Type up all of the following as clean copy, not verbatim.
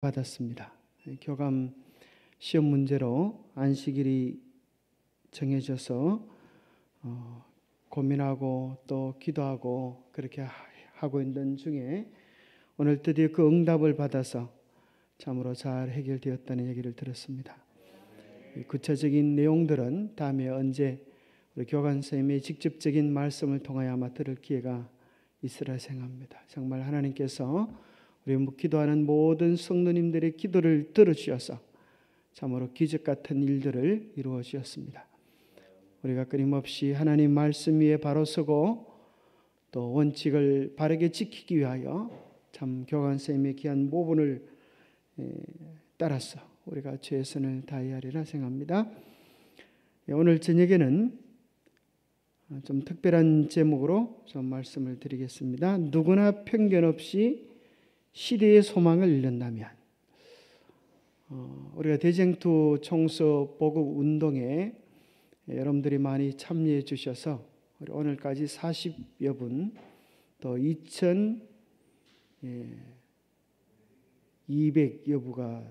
받았습니다. 교감 시험 문제로 안식일이 정해져서 고민하고 또 기도하고 그렇게 하고 있는 중에 오늘 드디어 그 응답을 받아서 참으로 잘 해결되었다는 얘기를 들었습니다. 구체적인 내용들은 다음에 언제 우리 교감 선생님의 직접적인 말씀을 통하여 아마 들을 기회가 있으라 생각합니다. 정말 하나님께서 우리 기도하는 모든 성도님들의 기도를 들어주셔서 참으로 기적 같은 일들을 이루어 주셨습니다. 우리가 끊임없이 하나님 말씀 위에 바로 서고 또 원칙을 바르게 지키기 위하여 참 교감 선생님의 귀한 모분을 따라서 우리가 최선을 다해야 하리라 생각합니다. 오늘 저녁에는 좀 특별한 제목으로 좀 말씀을 드리겠습니다. 누구나 편견 없이 시대의 소망을 잃는다면, 우리가 대쟁투 총수 보급 운동에 여러분들이 많이 참여해 주셔서 오늘까지 40여 분, 또 2,200여 부가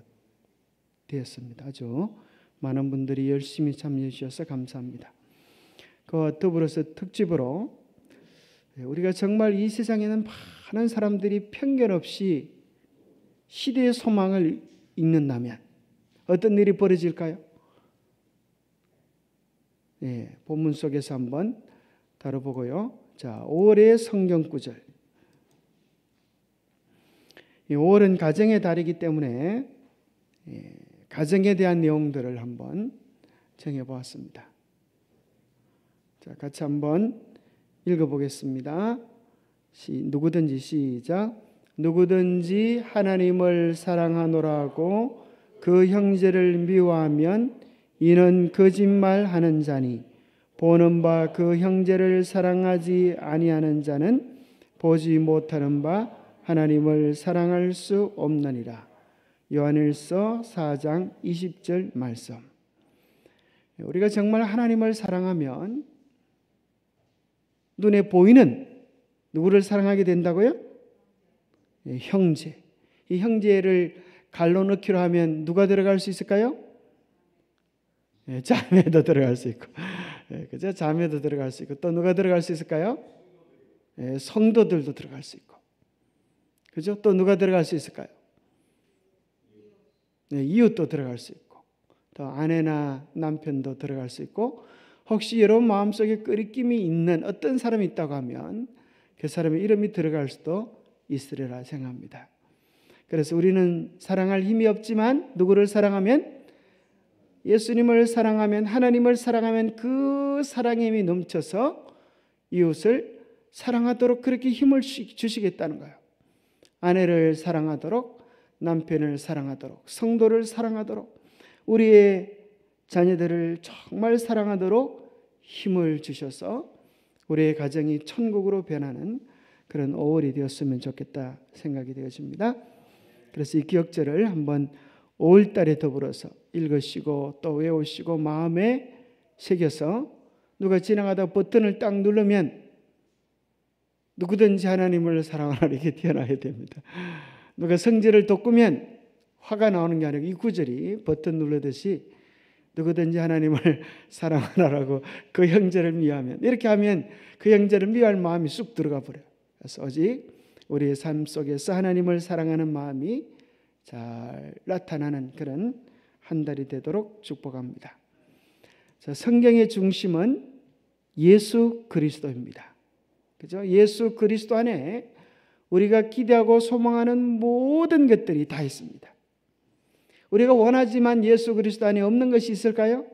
되었습니다. 아주 많은 분들이 열심히 참여해 주셔서 감사합니다. 그와 더불어서 특집으로 우리가 정말 이 세상에는 많은 사람들이 편견 없이 시대의 소망을 읽는다면 어떤 일이 벌어질까요? 본문 속에서 한번 다뤄보고요. 자, 5월의 성경 구절. 5월은 가정의 달이기 때문에 가정에 대한 내용들을 한번 정해보았습니다. 자, 같이 한번 읽어보겠습니다. 누구든지 시작. 누구든지 하나님을 사랑하노라고 그 형제를 미워하면 이는 거짓말하는 자니 보는 바 그 형제를 사랑하지 아니하는 자는 보지 못하는 바 하나님을 사랑할 수 없느니라. 요한일서 4장 20절 말씀. 우리가 정말 하나님을 사랑하면 눈에 보이는 누구를 사랑하게 된다고요? 형제. 이 형제를 갈로 넣기로 하면 누가 들어갈 수 있을까요? 자매도 들어갈 수 있고, 그죠? 자매도 들어갈 수 있고, 또 누가 들어갈 수 있을까요? 성도들도 들어갈 수 있고, 그죠? 또 누가 들어갈 수 있을까요? 이웃도 들어갈 수 있고, 또 아내나 남편도 들어갈 수 있고, 혹시 여러분 마음속에 끄리낌이 있는 어떤 사람이 있다고 하면 그 사람의 이름이 들어갈 수도 있으리라 생각합니다. 그래서 우리는 사랑할 힘이 없지만 누구를 사랑하면? 예수님을 사랑하면, 하나님을 사랑하면 그 사랑의 힘이 넘쳐서 이웃을 사랑하도록 그렇게 힘을 주시겠다는 거예요. 아내를 사랑하도록, 남편을 사랑하도록, 성도를 사랑하도록, 우리의 자녀들을 정말 사랑하도록 힘을 주셔서 우리의 가정이 천국으로 변하는 그런 5월이 되었으면 좋겠다 생각이 되어집니다. 그래서 이 기억절을 한번 5월달에 더불어서 읽으시고 또 외우시고 마음에 새겨서 누가 지나가다 버튼을 딱 누르면 누구든지 하나님을 사랑하라 이렇게 태어나야 됩니다. 누가 성질을 돋구면 화가 나오는 게 아니고 이 구절이 버튼 누르듯이 누구든지 하나님을 사랑하라고 그 형제를 미워하면, 이렇게 하면 그 형제를 미워할 마음이 쑥 들어가 버려요. 그래서 오직 우리의 삶 속에서 하나님을 사랑하는 마음이 잘 나타나는 그런 한 달이 되도록 축복합니다. 자, 성경의 중심은 예수 그리스도입니다. 그죠? 예수 그리스도 안에 우리가 기대하고 소망하는 모든 것들이 다 있습니다. 우리가 원하지만 예수 그리스도 안에 없는 것이 있을까요?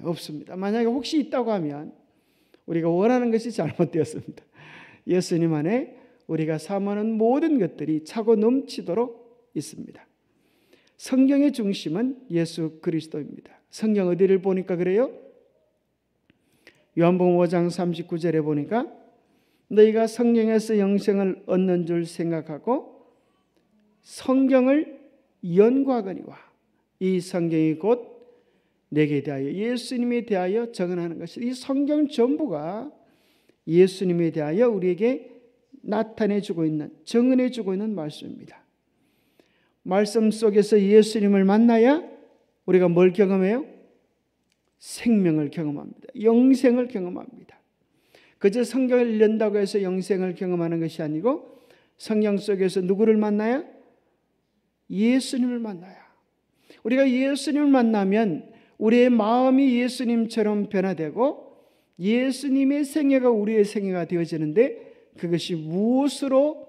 없습니다. 만약에 혹시 있다고 하면 우리가 원하는 것이 잘못되었습니다. 예수님 안에 우리가 사모하는 모든 것들이 차고 넘치도록 있습니다. 성경의 중심은 예수 그리스도입니다. 성경 어디를 보니까 그래요? 요한복음 5장 39절에 보니까 너희가 성경에서 영생을 얻는 줄 생각하고 성경을 연구하거니와 이 성경이 곧 내게 대하여 예수님에 대하여 증언하는 것이, 이 성경 전부가 예수님에 대하여 우리에게 나타내주고 있는, 증언해주고 있는 말씀입니다. 말씀 속에서 예수님을 만나야 우리가 뭘 경험해요? 생명을 경험합니다. 영생을 경험합니다. 그저 성경을 읽는다고 해서 영생을 경험하는 것이 아니고 성경 속에서 누구를 만나야? 예수님을 만나야. 우리가 예수님을 만나면 우리의 마음이 예수님처럼 변화되고 예수님의 생애가 우리의 생애가 되어지는데, 그것이 무엇으로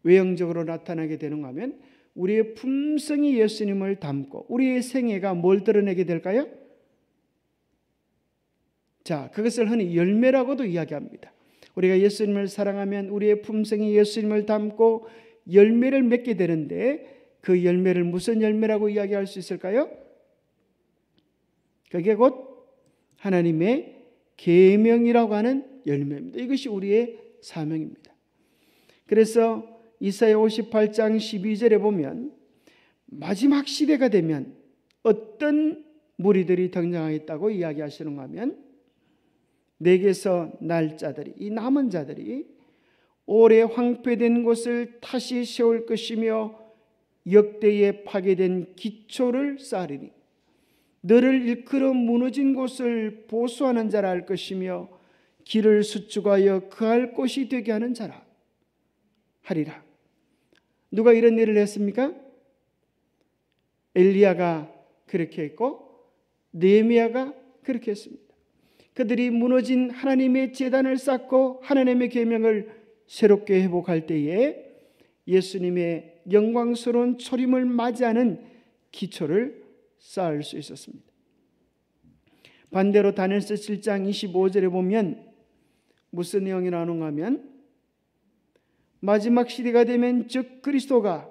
외형적으로 나타나게 되는가 하면 우리의 품성이 예수님을 닮고 우리의 생애가 뭘 드러내게 될까요? 자, 그것을 흔히 열매라고도 이야기합니다. 우리가 예수님을 사랑하면 우리의 품성이 예수님을 닮고 열매를 맺게 되는데, 그 열매를 무슨 열매라고 이야기할 수 있을까요? 그게 곧 하나님의 계명이라고 하는 열매입니다. 이것이 우리의 사명입니다. 그래서 이사야 58장 12절에 보면 마지막 시대가 되면 어떤 무리들이 등장하겠다고 이야기하시는가 하면, 내게서 날 자들이, 이 남은 자들이 오래 황폐된 곳을 다시 세울 것이며 역대에 파괴된 기초를 쌓으리니 너를 일컬어 무너진 곳을 보수하는 자라 할 것이며 길을 수축하여 거할 곳이 되게 하는 자라 하리라. 누가 이런 일을 했습니까? 엘리야가 그렇게 했고 느헤미야가 그렇게 했습니다. 그들이 무너진 하나님의 제단을 쌓고 하나님의 계명을 새롭게 회복할 때에 예수님의 영광스러운 초림을 맞이하는 기초를 쌓을 수 있었습니다. 반대로 다니엘서 7장 25절에 보면 무슨 내용이 나오는가 하면, 마지막 시대가 되면 즉 그리스도가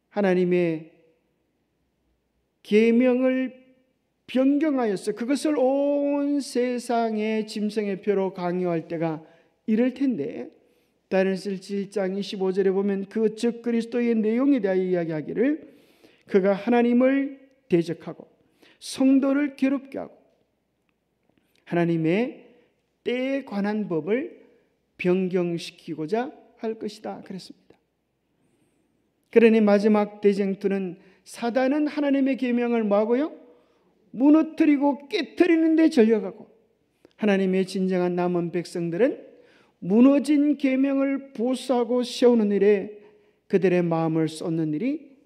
하나님의 계명을 변경하여서 그것을 온 세상의 짐승의 표로 강요할 때가 이럴 텐데, 다니엘서 7장 25절에 보면 그 즉 그리스도의 내용에 대하여 이야기하기를 그가 하나님을 대적하고 성도를 괴롭게 하고 하나님의 때에 관한 법을 변경시키고자 할 것이다 그랬습니다. 그러니 마지막 대쟁투는 사단은 하나님의 계명을 뭐하고요? 무너뜨리고 깨뜨리는 데 전력하고, 하나님의 진정한 남은 백성들은 무너진 계명을 보수하고 세우는 일에 그들의 마음을 쏟는 일이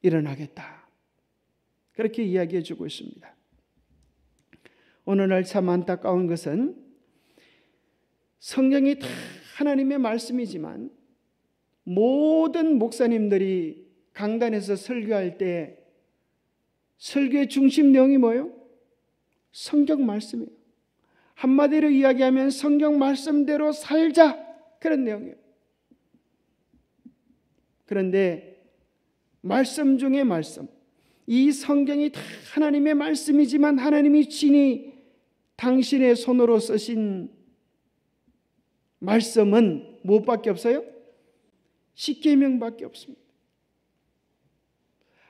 일어나겠다. 그렇게 이야기해 주고 있습니다. 오늘날 참 안타까운 것은 성경이 다 하나님의 말씀이지만 모든 목사님들이 강단에서 설교할 때 설교의 중심 내용이 뭐예요? 성경 말씀이에요. 한마디로 이야기하면 성경 말씀대로 살자, 그런 내용이에요. 그런데 말씀 중에 말씀, 이 성경이 다 하나님의 말씀이지만 하나님이 친히 당신의 손으로 쓰신 말씀은 무엇밖에 없어요? 십계명밖에 없습니다.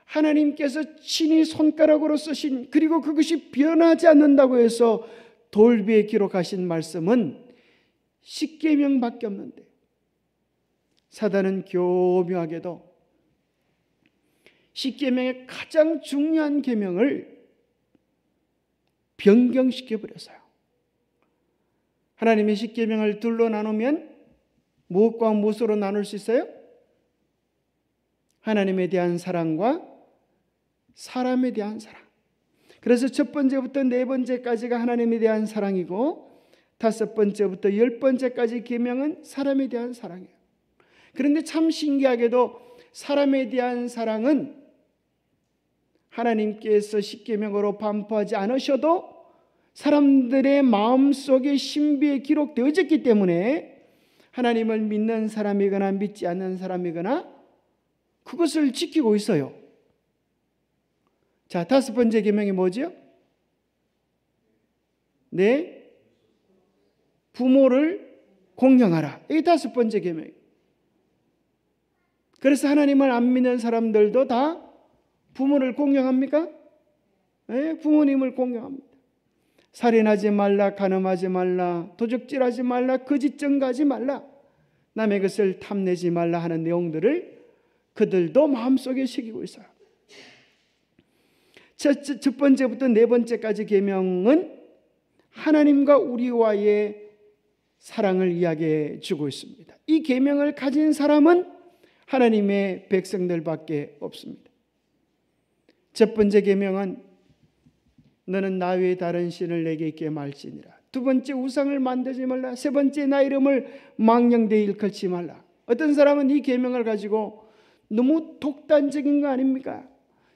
하나님께서 친히 손가락으로 쓰신, 그리고 그것이 변하지 않는다고 해서 돌비에 기록하신 말씀은 십계명밖에 없는데, 사단은 교묘하게도 십계명의 가장 중요한 계명을 변경시켜 버렸어요. 하나님의 십계명을 둘로 나누면 무엇과 무엇으로 나눌 수 있어요? 하나님에 대한 사랑과 사람에 대한 사랑. 그래서 첫 번째부터 네 번째까지가 하나님에 대한 사랑이고, 다섯 번째부터 열 번째까지 계명은 사람에 대한 사랑이에요. 그런데 참 신기하게도 사람에 대한 사랑은 하나님께서 십계명으로 반포하지 않으셔도 사람들의 마음속에 신비에 기록되어졌기 때문에 하나님을 믿는 사람이거나 믿지 않는 사람이거나 그것을 지키고 있어요. 자, 다섯 번째 계명이 뭐죠? 네, 부모를 공경하라. 이게 다섯 번째 계명이에요. 그래서 하나님을 안 믿는 사람들도 다 부모를 공경합니까? 네, 부모님을 공경합니다. 살인하지 말라, 간음하지 말라, 도적질하지 말라, 거짓 증거하지 말라, 남의 것을 탐내지 말라 하는 내용들을 그들도 마음속에 새기고 있어요. 첫 번째부터 네 번째까지 계명은 하나님과 우리와의 사랑을 이야기해 주고 있습니다. 이 계명을 가진 사람은 하나님의 백성들밖에 없습니다. 첫 번째 계명은 너는 나 외에 다른 신을 내게 있게 말지니라. 두 번째, 우상을 만들지 말라. 세 번째, 나 이름을 망령되이 일컬지 말라. 어떤 사람은 이 계명을 가지고 너무 독단적인 거 아닙니까?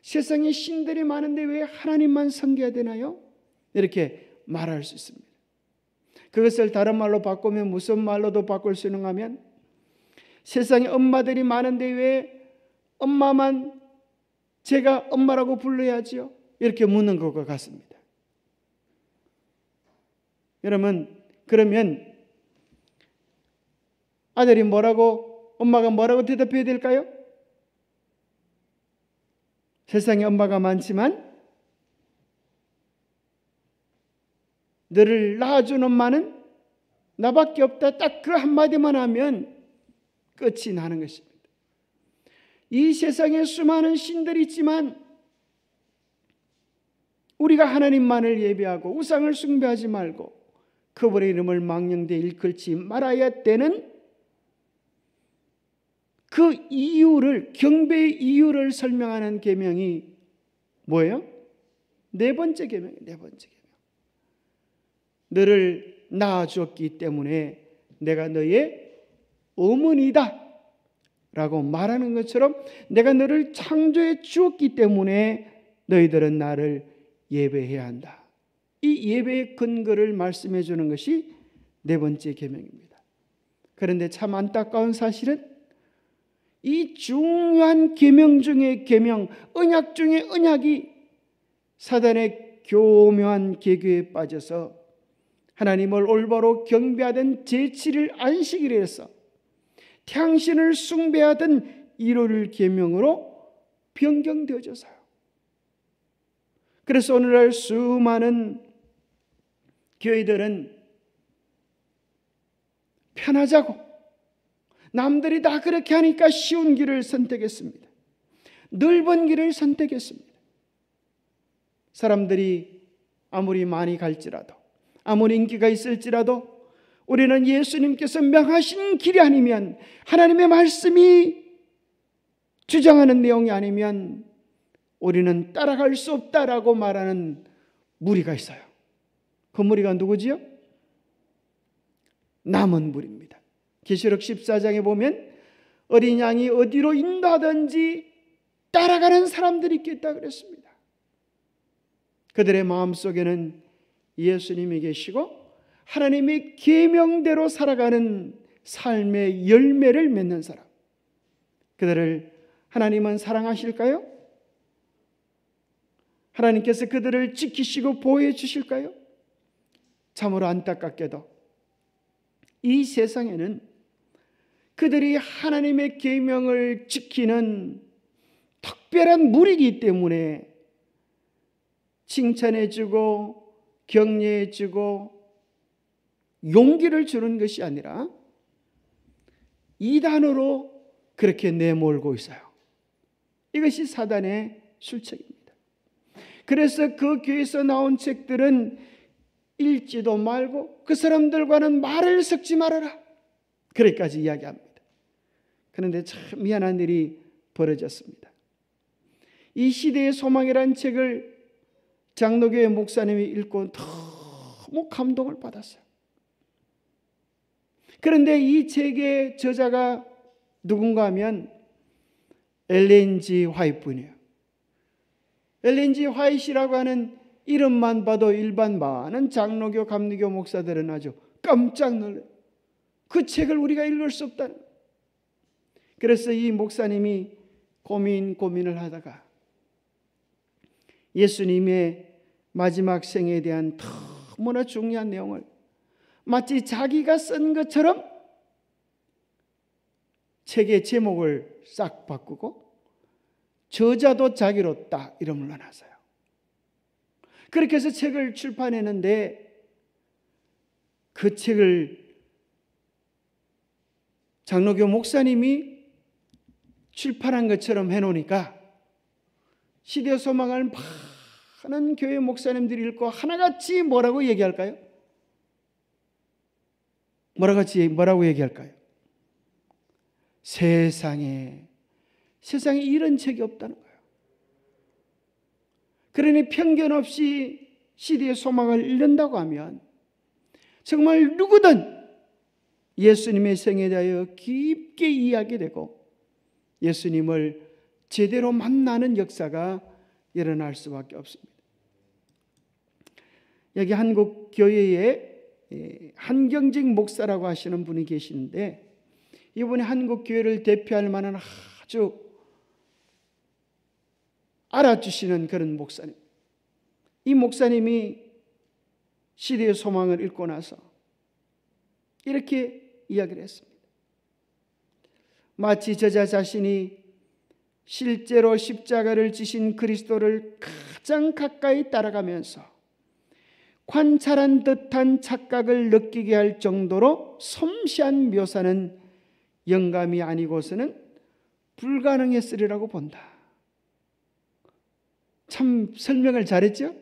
세상에 신들이 많은데 왜 하나님만 섬겨야 되나요? 이렇게 말할 수 있습니다. 그것을 다른 말로 바꾸면 무슨 말로도 바꿀 수 있는가 하면 세상에 엄마들이 많은데 왜 엄마만 제가 엄마라고 불러야지요? 이렇게 묻는 것과 같습니다. 여러분, 그러면 아들이 엄마가 뭐라고 대답해야 될까요? 세상에 엄마가 많지만 너를 낳아준 엄마는 나밖에 없다. 딱 그 한마디만 하면 끝이 나는 것입니다. 이 세상에 수많은 신들이 있지만 우리가 하나님만을 예배하고 우상을 숭배하지 말고 그분의 이름을 망령되이 일컬지 말아야 되는 그 이유를, 경배의 이유를 설명하는 계명이 뭐예요? 네 번째 계명이에요. 네 번째 계명. 너를 낳아주었기 때문에 내가 너의 어머니다 라고 말하는 것처럼 내가 너를 창조해 주었기 때문에 너희들은 나를 예배해야 한다. 이 예배의 근거를 말씀해 주는 것이 네 번째 계명입니다. 그런데 참 안타까운 사실은 이 중요한 계명 중의 계명, 언약 중의 언약이 사단의 교묘한 계교에 빠져서 하나님을 올바로 경배하던 제7일 안식일에 서 태양신을 숭배하던 일요일 계명으로 변경되어져서요. 그래서 오늘날 수많은 교회들은 편하자고 남들이 다 그렇게 하니까 쉬운 길을 선택했습니다. 넓은 길을 선택했습니다. 사람들이 아무리 많이 갈지라도 아무리 인기가 있을지라도 우리는 예수님께서 명하신 길이 아니면, 하나님의 말씀이 주장하는 내용이 아니면 우리는 따라갈 수 없다라고 말하는 무리가 있어요. 그 무리가 누구지요? 남은 무리입니다. 계시록 14장에 보면 어린 양이 어디로 인도하든지 따라가는 사람들이 있겠다 그랬습니다. 그들의 마음속에는 예수님이 계시고 하나님의 계명대로 살아가는 삶의 열매를 맺는 사람, 그들을 하나님은 사랑하실까요? 하나님께서 그들을 지키시고 보호해 주실까요? 참으로 안타깝게도 이 세상에는 그들이 하나님의 계명을 지키는 특별한 무리이기 때문에 칭찬해주고 격려해주고 용기를 주는 것이 아니라 이단으로 그렇게 내몰고 있어요. 이것이 사단의 술책입니다. 그래서 그 교회에서 나온 책들은 읽지도 말고 그 사람들과는 말을 섞지 말아라, 그렇게까지 이야기합니다. 그런데 참 미안한 일이 벌어졌습니다. 이 시대의 소망이라는 책을 장로교회 목사님이 읽고 너무 감동을 받았어요. 그런데 이 책의 저자가 누군가 하면 엘렌 G. 화이트뿐이에요. 엘렌 G. 화이트이라고 하는 이름만 봐도 일반 많은 장로교, 감리교 목사들은 아주 깜짝 놀라요. 그 책을 우리가 읽을 수 없다는. 그래서 이 목사님이 고민을 하다가 예수님의 마지막 생에 대한 너무나 중요한 내용을 마치 자기가 쓴 것처럼 책의 제목을 싹 바꾸고 저자도 자기로 딱 이름을 넣어놨어요. 그렇게 해서 책을 출판했는데 그 책을 장로교 목사님이 출판한 것처럼 해놓으니까 시대의 소망을 많은 교회 목사님들이 읽고 하나같이 뭐라고 얘기할까요? 뭐라고 얘기할까요? 세상에 이런 책이 없다는 거예요. 그러니 편견 없이 시대의 소망을 읽는다고 하면 정말 누구든 예수님의 생에 대하여 깊게 이해하게 되고 예수님을 제대로 만나는 역사가 일어날 수밖에 없습니다. 여기 한국 교회에 한경직 목사라고 하시는 분이 계시는데 이분이 한국 교회를 대표할 만한 아주 알아주시는 그런 목사님. 이 목사님이 시대의 소망을 읽고 나서 이렇게 이야기를 했습니다. 마치 저자 자신이 실제로 십자가를 지신 그리스도를 가장 가까이 따라가면서 관찰한 듯한 착각을 느끼게 할 정도로 섬세한 묘사는 영감이 아니고서는 불가능했으리라고 본다. 참 설명을 잘했죠?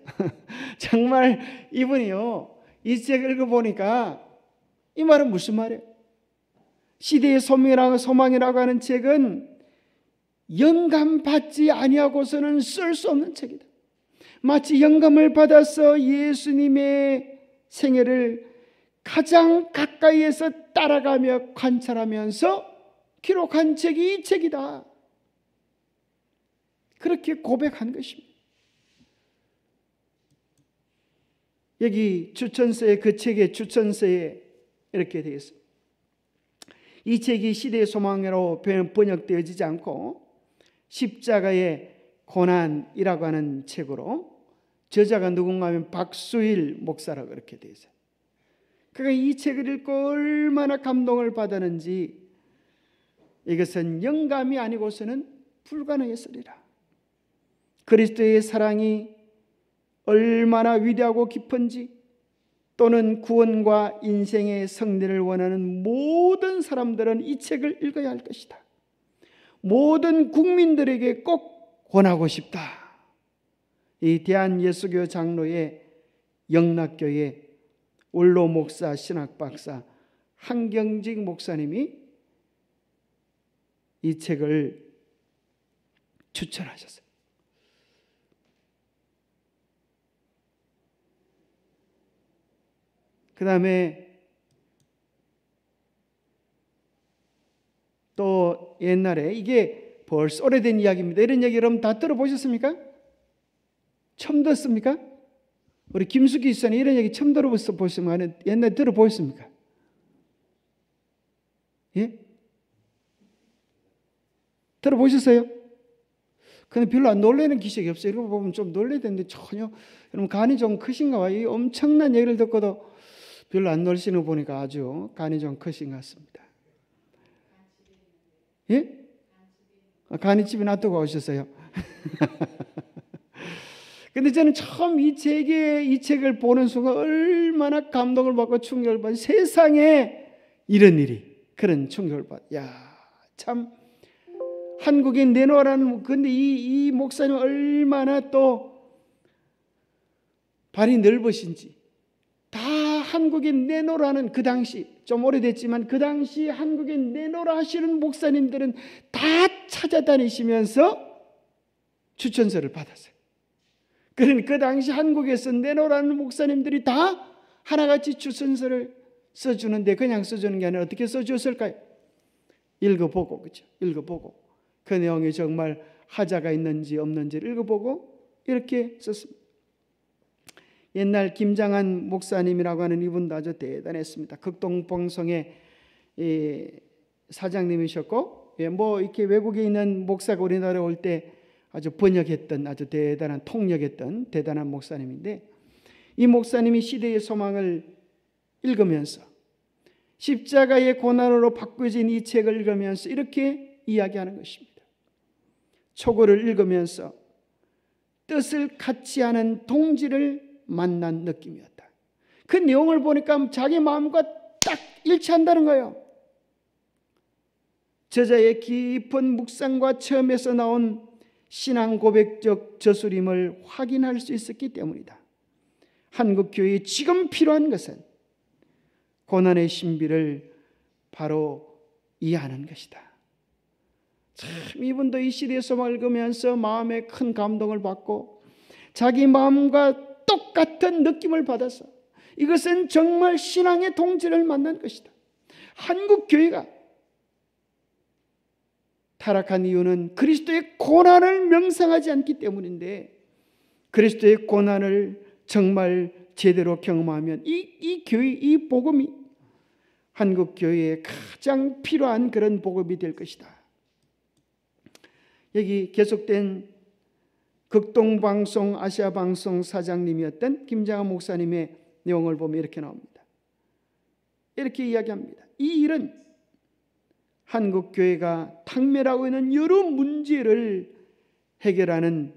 정말 이분이요, 이 책을 읽어보니까 이 말은 무슨 말이에요? 시대의 소망이라고 하는 책은 영감받지 아니하고서는 쓸 수 없는 책이다. 마치 영감을 받아서 예수님의 생애를 가장 가까이에서 따라가며 관찰하면서 기록한 책이 이 책이다. 그렇게 고백한 것입니다. 여기 추천서에, 그 책의 추천서에 이렇게 되어 있습니다. 이 책이 시대의 소망으로 번역되어지지 않고 십자가의 고난이라고 하는 책으로, 저자가 누군가 하면 박수일 목사라고 그렇게 되어 있어요. 그러니까 이 책을 읽고 얼마나 감동을 받았는지, 이것은 영감이 아니고서는 불가능했으리라. 그리스도의 사랑이 얼마나 위대하고 깊은지, 또는 구원과 인생의 승리를 원하는 모든 사람들은 이 책을 읽어야 할 것이다. 모든 국민들에게 꼭 권하고 싶다. 이 대한예수교 장로의 영락교회 원로 목사, 신학 박사 한경직 목사님이 이 책을 추천하셨어요. 그 다음에 또 옛날에, 이게 벌써 오래된 이야기입니다. 이런 얘기 여러분 다 들어보셨습니까? 처음 듣습니까? 우리 김숙희 집사님 이런 얘기 처음 들어보셨으면 옛날에 들어보셨습니까? 예? 들어보셨어요? 근데 별로 안 놀라는 기색이 없어요. 이거 보면 좀 놀라야 되는데 전혀. 여러분 간이 좀 크신가 봐요. 이 엄청난 얘기를 듣고도 별로 안 놀시는 거 보니까 아주 간이 좀 크신 것 같습니다. 예? 간이 집에 놔두고 오셨어요. 근데 저는 처음 이 책을 보는 순간 얼마나 감동을 받고 충격을 받고, 세상에 이런 일이, 그런 충격을 받고, 참 한국에 내놓으라는, 근데 이 목사님 얼마나 또 발이 넓으신지, 다 한국에 내놓으라는, 그 당시 좀 오래됐지만 그 당시 한국에 내놓으라 하시는 목사님들은 다 찾아다니시면서 추천서를 받았어요. 그러니까 그 당시 한국에서 내놓으라는 목사님들이 다 하나같이 추천서를 써주는데, 그냥 써주는 게 아니라 어떻게 써주었을까요? 읽어보고, 그죠? 읽어보고 그 내용이 정말 하자가 있는지 없는지를 읽어보고 이렇게 썼습니다. 옛날 김장한 목사님이라고 하는 이분도 아주 대단했습니다. 극동방송의 사장님이셨고, 뭐 이렇게 외국에 있는 목사가 우리나라에 올 때 아주 번역했던, 아주 대단한, 통역했던 대단한 목사님인데, 이 목사님이 시대의 소망을 읽으면서 십자가의 고난으로 바꿔진 이 책을 읽으면서 이렇게 이야기하는 것입니다. 초고를 읽으면서 뜻을 같이 하는 동지를 만난 느낌이었다. 그 내용을 보니까 자기 마음과 딱 일치한다는 거예요. 저자의 깊은 묵상과 체험에서 나온 신앙 고백적 저술임을 확인할 수 있었기 때문이다. 한국 교회에 지금 필요한 것은 고난의 신비를 바로 이해하는 것이다. 참 이분도 이 시대의 소망을 읽으면서 마음에 큰 감동을 받고 자기 마음과 똑같은 느낌을 받아서 이것은 정말 신앙의 동지를 만난 것이다. 한국 교회가 타락한 이유는 그리스도의 고난을 명상하지 않기 때문인데, 그리스도의 고난을 정말 제대로 경험하면 이 교회, 이 복음이 한국 교회에 가장 필요한 그런 복음이 될 것이다. 여기 계속된 극동방송 아시아방송 사장님이었던 김장한 목사님의 내용을 보면 이렇게 나옵니다. 이렇게 이야기합니다. 이 일은 한국 교회가 당면하고 있는 여러 문제를 해결하는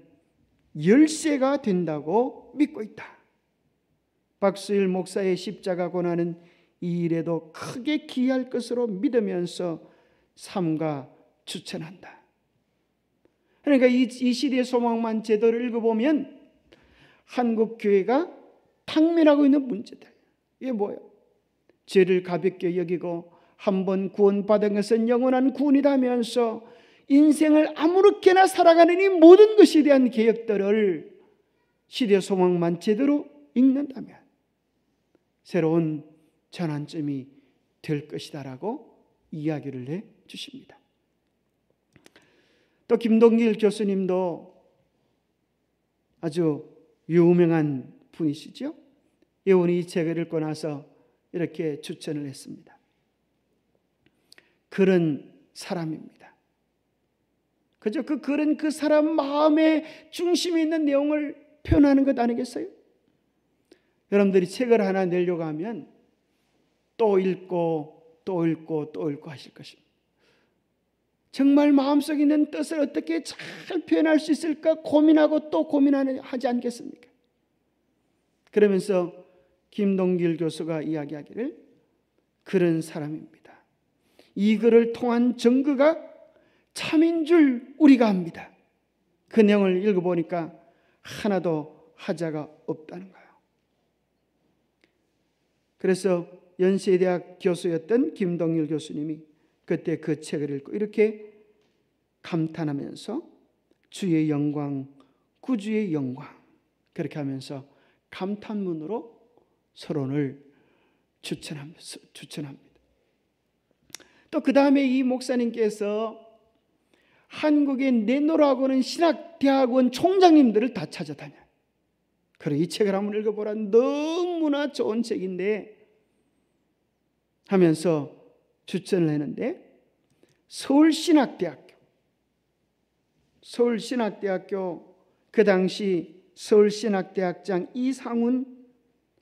열쇠가 된다고 믿고 있다. 박수일 목사의 십자가 고난은 이 일에도 크게 기여할 것으로 믿으면서 삼가 추천한다. 그러니까 이 시대의 소망만 제대로 읽어보면 한국 교회가 당면하고 있는 문제들, 이게 뭐예요? 죄를 가볍게 여기고 한번 구원받은 것은 영원한 구원이다 하면서 인생을 아무렇게나 살아가는 이 모든 것에 대한 개혁들을 시대의 소망만 제대로 읽는다면 새로운 전환점이 될 것이다라고 이야기를 해 주십니다. 또 김동길 교수님도 아주 유명한 분이시죠. 이분이 이 책을 읽고 나서 이렇게 추천을 했습니다. 그런 사람입니다. 그저 그 글은 그 사람 마음의 중심에 있는 내용을 표현하는 것 아니겠어요? 여러분들이 책을 하나 내려고 하면 또 읽고 또 읽고 또 읽고 하실 것입니다. 정말 마음속에 있는 뜻을 어떻게 잘 표현할 수 있을까 고민하고 또 고민하지 않겠습니까? 그러면서 김동길 교수가 이야기하기를 그런 사람입니다. 이 글을 통한 증거가 참인 줄 우리가 압니다. 그 내용을 읽어보니까 하나도 하자가 없다는 거예요. 그래서 연세대학 교수였던 김동길 교수님이 그때 그 책을 읽고 이렇게 감탄하면서 주의 영광, 구주의 영광 그렇게 하면서 감탄문으로 서론을 추천합니다. 또 그 다음에 이 목사님께서 한국에 내놓으라고는 신학대학원 총장님들을 다 찾아다녀. 그래 이 책을 한번 읽어보라. 너무나 좋은 책인데 하면서 추천을 했는데 서울신학대학교 그 당시 서울신학대학장 이상훈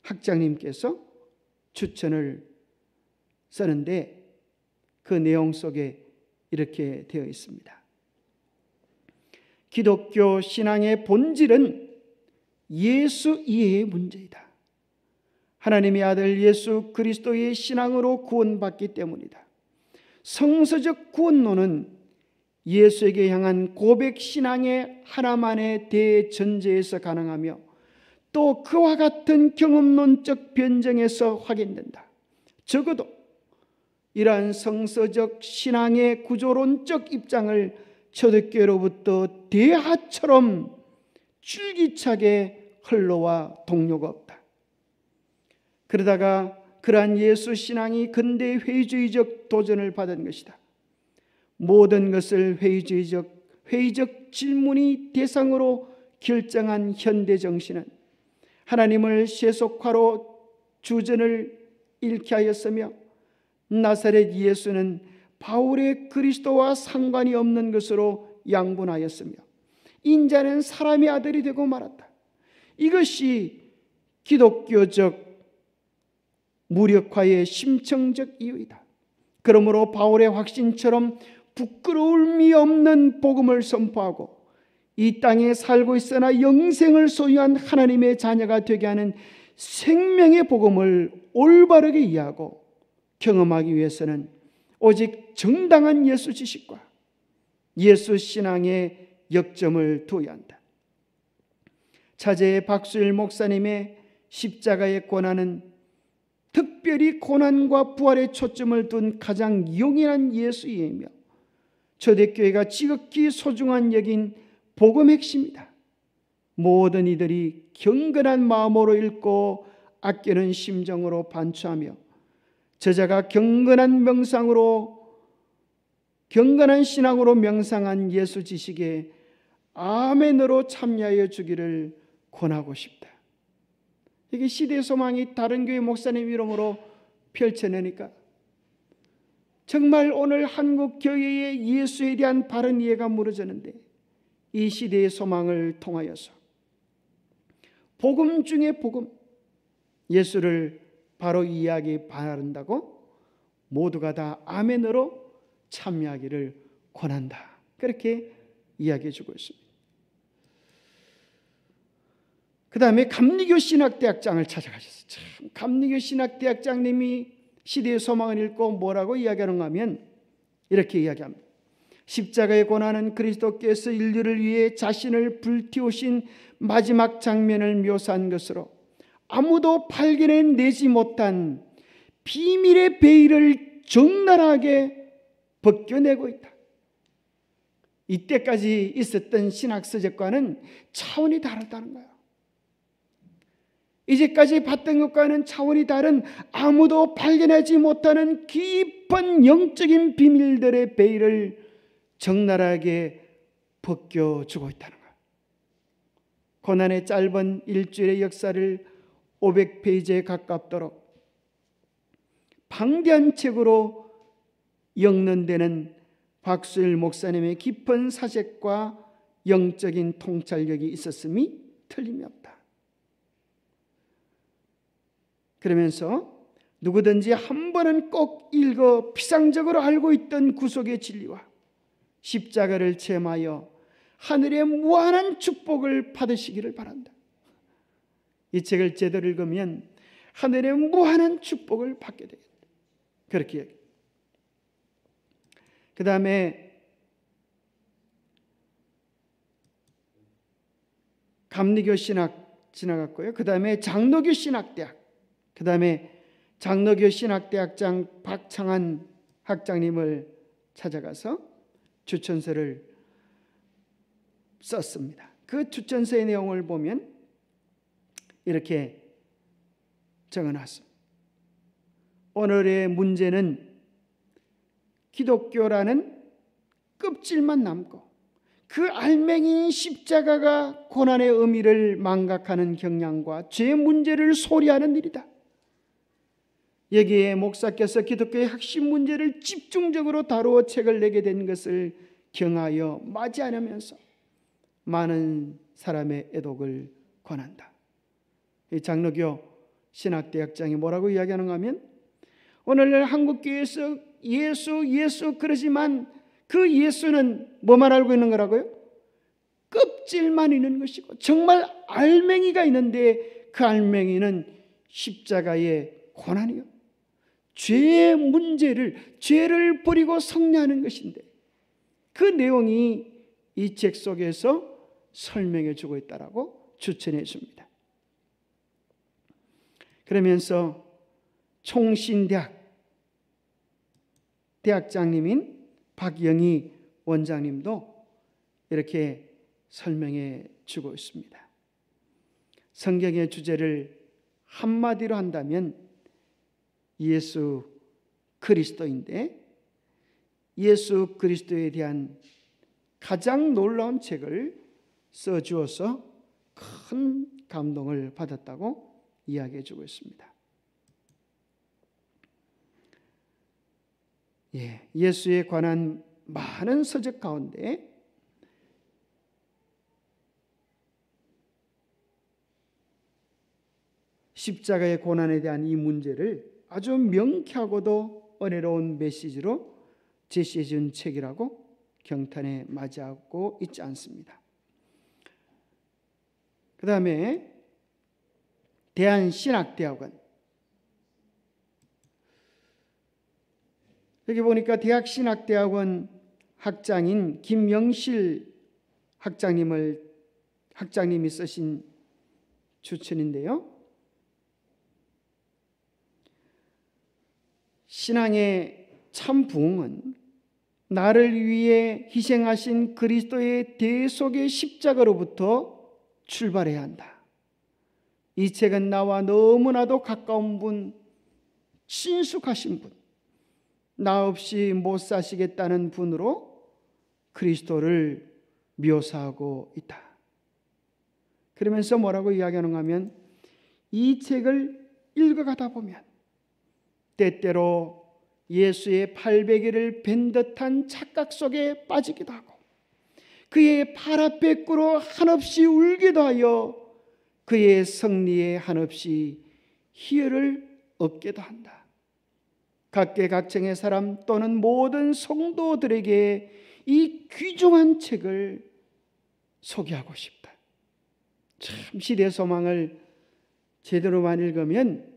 학장님께서 추천을 쓰는데 그 내용 속에 이렇게 되어 있습니다. 기독교 신앙의 본질은 예수 이해의 문제이다. 하나님의 아들 예수 그리스도의 신앙으로 구원받기 때문이다. 성서적 구원론은 예수에게 향한 고백 신앙의 하나만의 대전제에서 가능하며 또 그와 같은 경험론적 변증에서 확인된다. 적어도 이러한 성서적 신앙의 구조론적 입장을 초대교회로부터 대하처럼 줄기차게 흘러와 동료가 없다. 그러다가 그러한 예수 신앙이 근대 회의주의적 도전을 받은 것이다. 모든 것을 회의적 질문이 대상으로 결정한 현대 정신은 하나님을 세속화로 주전을 잃게 하였으며 나사렛 예수는 바울의 그리스도와 상관이 없는 것으로 양분하였으며 인자는 사람의 아들이 되고 말았다. 이것이 기독교적 무력화의 심층적 이유이다. 그러므로 바울의 확신처럼 부끄러움이 없는 복음을 선포하고 이 땅에 살고 있으나 영생을 소유한 하나님의 자녀가 되게 하는 생명의 복음을 올바르게 이해하고 경험하기 위해서는 오직 정당한 예수 지식과 예수 신앙의 역점을 두어야 한다. 차제의 박수일 목사님의 십자가의 고난은 특별히 고난과 부활에 초점을 둔 가장 용이한 예수이며 초대교회가 지극히 소중한 여긴 복음 핵심이다. 모든 이들이 경건한 마음으로 읽고 아끼는 심정으로 반추하며 저자가 경건한 신앙으로 명상한 예수 지식에 아멘으로 참여하여 주기를 권하고 싶다. 이게 시대의 소망이 다른 교회 목사님 이름으로 펼쳐내니까 정말 오늘 한국 교회의 예수에 대한 바른 이해가 무너졌는데, 이 시대의 소망을 통하여서 복음 중에 복음, 예수를 바로 이해하기 바란다고 모두가 다 아멘으로 참여하기를 권한다. 그렇게 이야기해 주고 있습니다. 그 다음에 감리교 신학대학장을 찾아가셨어요. 참, 감리교 신학대학장님이 시대의 소망을 읽고 뭐라고 이야기하는가 하면 이렇게 이야기합니다. 십자가의 고난은 그리스도께서 인류를 위해 자신을 불태우신 마지막 장면을 묘사한 것으로 아무도 발견해내지 못한 비밀의 베일을 적나라하게 벗겨내고 있다. 이때까지 있었던 신학서적과는 차원이 다르다는 거예요. 이제까지 봤던 것과는 차원이 다른, 아무도 발견하지 못하는 깊은 영적인 비밀들의 베일을 적나라하게 벗겨주고 있다는 거예요. 고난의 짧은 일주일의 역사를 500페이지에 가깝도록 방대한 책으로 영론되는 박수일 목사님의 깊은 사색과 영적인 통찰력이 있었음이 틀림이 없다. 그러면서 누구든지 한 번은 꼭 읽어 피상적으로 알고 있던 구속의 진리와 십자가를 체험하여 하늘의 무한한 축복을 받으시기를 바란다. 이 책을 제대로 읽으면 하늘의 무한한 축복을 받게 되겠다. 그렇게 얘기합니다. 그 다음에 감리교 신학 지나갔고요. 그 다음에 장로교 신학대학, 그 다음에 장로교 신학대학장 박창한 학장님을 찾아가서 추천서를 썼습니다. 그 추천서의 내용을 보면 이렇게 적어놨습니다. 오늘의 문제는 기독교라는 껍질만 남고 그 알맹이인 십자가가 고난의 의미를 망각하는 경향과 죄 문제를 소리하는 일이다. 여기에 목사께서 기독교의 핵심 문제를 집중적으로 다루어 책을 내게 된 것을 경하여 맞이하려면서 많은 사람의 애독을 권한다. 이 장로교 신학대학장이 뭐라고 이야기하는가 하면, 오늘날 한국교회에서 예수 그러지만 그 예수는 뭐만 알고 있는 거라고요? 껍질만 있는 것이고, 정말 알맹이가 있는데 그 알맹이는 십자가의 고난이요, 죄의 문제를, 죄를 버리고 성례하는 것인데, 그 내용이 이 책 속에서 설명해 주고 있다라고 추천해 줍니다. 그러면서 총신대학 대학장님인 박영희 원장님도 이렇게 설명해 주고 있습니다. 성경의 주제를 한마디로 한다면 예수 그리스도인데, 예수 그리스도에 대한 가장 놀라운 책을 써주어서 큰 감동을 받았다고 이야기해 주고 있습니다. 예수에 관한 많은 서적 가운데 십자가의 고난에 대한 이 문제를 아주 명쾌하고도 은혜로운 메시지로 제시해 준 책이라고 경탄에 맞이하고 있지 않습니다. 그 다음에 대한신학대학원, 여기 보니까 대학신학대학원 학장인 김영실 학장님이 쓰신 추천인데요. 신앙의 참 부흥은 나를 위해 희생하신 그리스도의 대속의 십자가로부터 출발해야 한다. 이 책은 나와 너무나도 가까운 분, 친숙하신 분, 나 없이 못 사시겠다는 분으로 그리스도를 묘사하고 있다. 그러면서 뭐라고 이야기하는가 하면 이 책을 읽어가다 보면 때때로 예수의 팔베개를 벤 듯한 착각 속에 빠지기도 하고 그의 팔 앞에 꿇어 한없이 울기도 하여 그의 승리에 한없이 희열을 얻기도 한다. 각계각층의 사람 또는 모든 성도들에게 이 귀중한 책을 소개하고 싶다. 참 시대의 소망을 제대로만 읽으면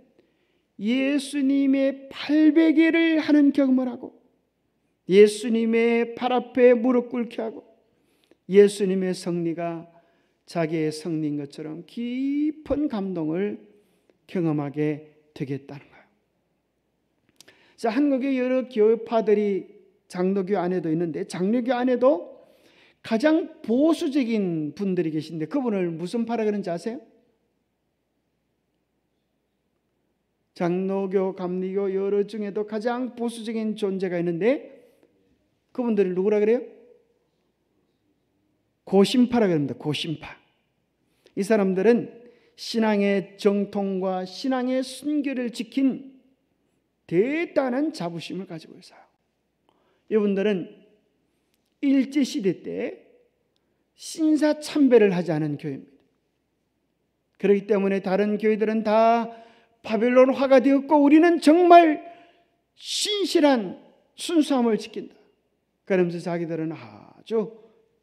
예수님의 팔베개를 하는 경험을 하고 예수님의 팔 앞에 무릎 꿇게 하고 예수님의 승리가 자기의 승리인 것처럼 깊은 감동을 경험하게 되겠다는 거예요. 자, 한국의 여러 교회파들이 장로교 안에도 있는데 장로교 안에도 가장 보수적인 분들이 계신데 그분을 무슨 파라 그런지 아세요? 장로교, 감리교 여러 중에도 가장 보수적인 존재가 있는데 그분들을 누구라 그래요? 고심파라 그럽니다. 고심파. 이 사람들은 신앙의 정통과 신앙의 순결을 지킨 대단한 자부심을 가지고 있어요. 이분들은 일제시대 때 신사참배를 하지 않은 교회입니다. 그렇기 때문에 다른 교회들은 다 바벨론화가 되었고 우리는 정말 신실한 순수함을 지킨다. 그러면서 자기들은 아주